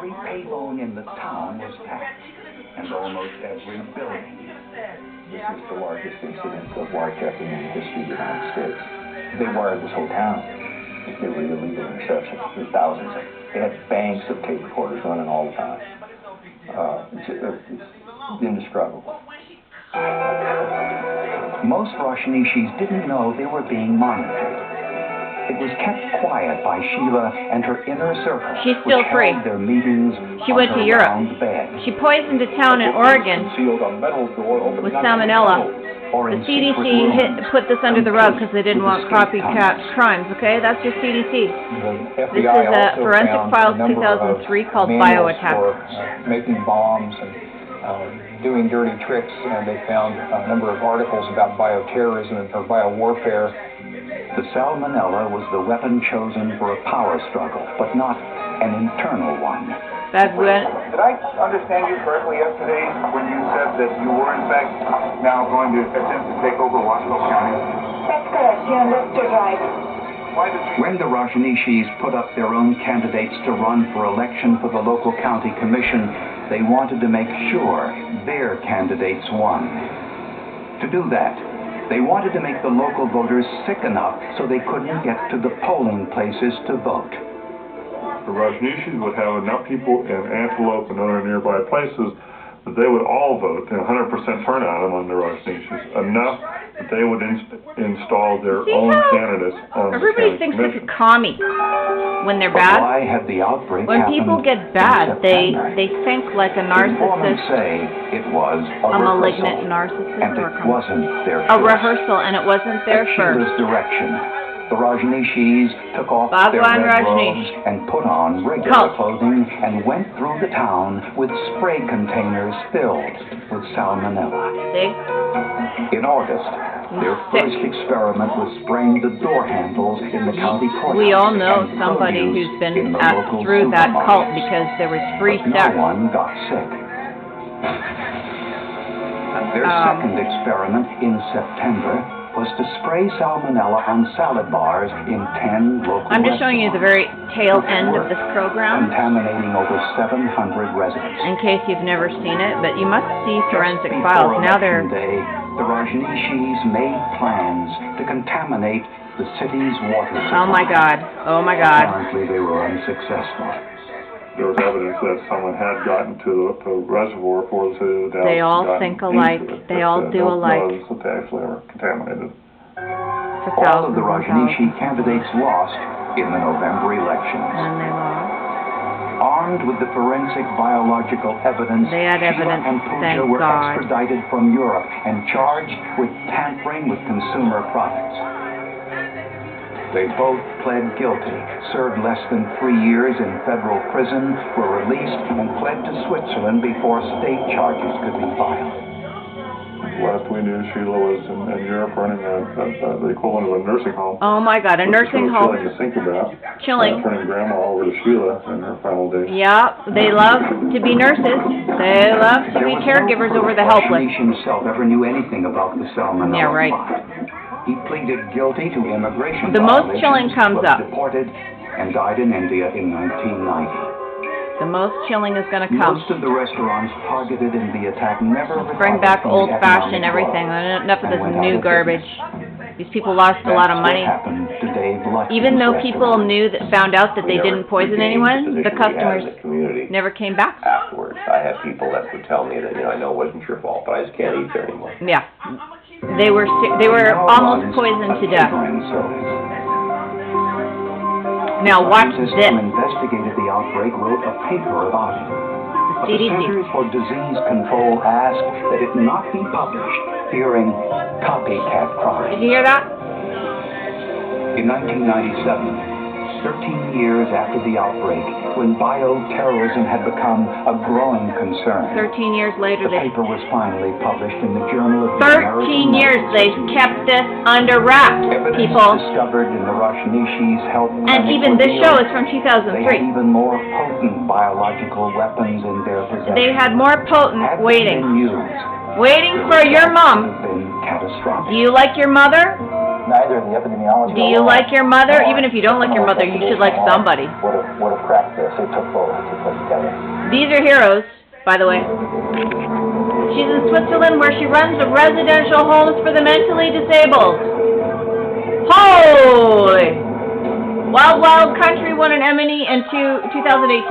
Every payphone in the town was tapped, and almost every building. This is the largest incident of wiretapping in the history of the United States. They wired this whole town. They were illegal interceptions. There's thousands. They had banks of tape recorders running all the time. It's indescribable. Most Rashnishis didn't know they were being monitored. It was kept quiet by Sheila and her inner circle. She's still which free. held their meetings She on went her to Europe. round bed, She poisoned a town in Oregon with salmonella. or The in secret CDC rooms. put this under the rug because they didn't want copycat crimes, okay? That's just CDC. The This FBI is a also Forensic found Files a number of 2003 called manuals Bioattack. for making bombs and doing dirty tricks, and they found a number of articles about bioterrorism or biowarfare. The salmonella was the weapon chosen for a power struggle, but not an internal one. That's when Did I understand you correctly yesterday when you said that you were in fact now going to attempt to take over Washoe County? That's correct. You're on Lester Drive. Why did you... When the Rashnishis put up their own candidates to run for election for the local county commission, they wanted to make sure their candidates won. To do that, they wanted to make the local voters sick enough so they couldn't get to the polling places to vote. The Rashnishis would have enough people in Antelope and other nearby places that they would all vote, 100% turnout among the Rashnishis, enough that they would install their own candidates on the everybody county thinks this commission. is commie when they're But bad. why had the outbreak When happened people get in bad, they September? think like a Informants narcissist, say it was a malignant narcissist, and or it wasn't their a first. rehearsal, and it wasn't their At first. Sheila's direction, the Rajneeshis took off their Bhagwan red Rajneesh. robes and put on regular Cult. clothing and went through the town with spray containers filled with salmonella. See? In August, their Sick. first experiment was spraying the door handles in the county courthouse. We all know and somebody produce who's been in the local through that cult supermarkets. because there was free But sex. no one got sick. Their second experiment in September was to spray salmonella on salad bars in 10 local I'm just showing you the very tail end of this program contaminating over 700 residents. in case you've never seen it, but you must see Forensic Just Files. before Now they're... Election Day, the Rajneeshis made plans to contaminate the city's water supply. Oh my God. Oh my God. Apparently they were unsuccessful. There was evidence that someone had gotten to the reservoir for the city of Dallas. They all and gotten think alike. into it, They but, all do no alike. evidence that they actually were contaminated. For All thousands of the and Rajneeshi thousands. candidates lost in the November elections. And they lost. Armed with the forensic biological evidence, They had Sheila evidence, and Pooja thank were God. extradited from Europe and charged with tampering with consumer products. They both pled guilty, served less than 3 years in federal prison, were released, and fled to Switzerland before state charges could be filed. Last we knew, Sheila was in Europe running the equivalent of a nursing home. Oh my God, a Which is nursing sort of home. chilling to think about. Chilling. Turning grandma over to Sheila in her final days. Yeah, they love to be nurses. They love to There be was caregivers no over proof the helpless. Rajneesh himself ever knew anything about the salmonella Yeah, right. plot. He pleaded guilty to immigration The most violations, chilling comes was up. deported, and died in India in 1990. The most chilling is going to come. Most of the restaurants targeted in the attack never Bring recovered back from the old-fashioned economic everything. loss Enough of and this went out new of garbage. business. These people lost a lot of That's money. what happened to Dave Lucky's Even though people restaurant. found out that they didn't poison anyone, the customers in the community never came back. afterwards. I had people that would tell me that, I know it wasn't your fault, but I just can't eat there anymore. Yeah. They were almost poisoned to death. Now watch Scientists this. who investigated the outbreak wrote a paper about it. But the CDC. Centers for Disease Control asked that it not be published, fearing copycat Did crime. you hear that? In 1997, 13 years after the outbreak, when bioterrorism had become a growing concern, 13 years later, the they... paper was finally published in the Journal of the 13 American years Medical they've Association. kept this under wraps, Evidence people. discovered in the Rajneeshis' health And clinic even this show revealed is from they had 2003. even more potent biological weapons in their possession. They had more potent Had they waiting. been used, Waiting the for your results mom. would have been catastrophic. Do you like your mother? Neither the epidemiology. Do you like your mother? Even if you don't like your mother, you should like somebody. Would have cracked this. It took both to put together. These are heroes, by the way. She's in Switzerland where she runs residential homes for the mentally disabled. Holy! Wild Wild Country won an Emmy in 2018.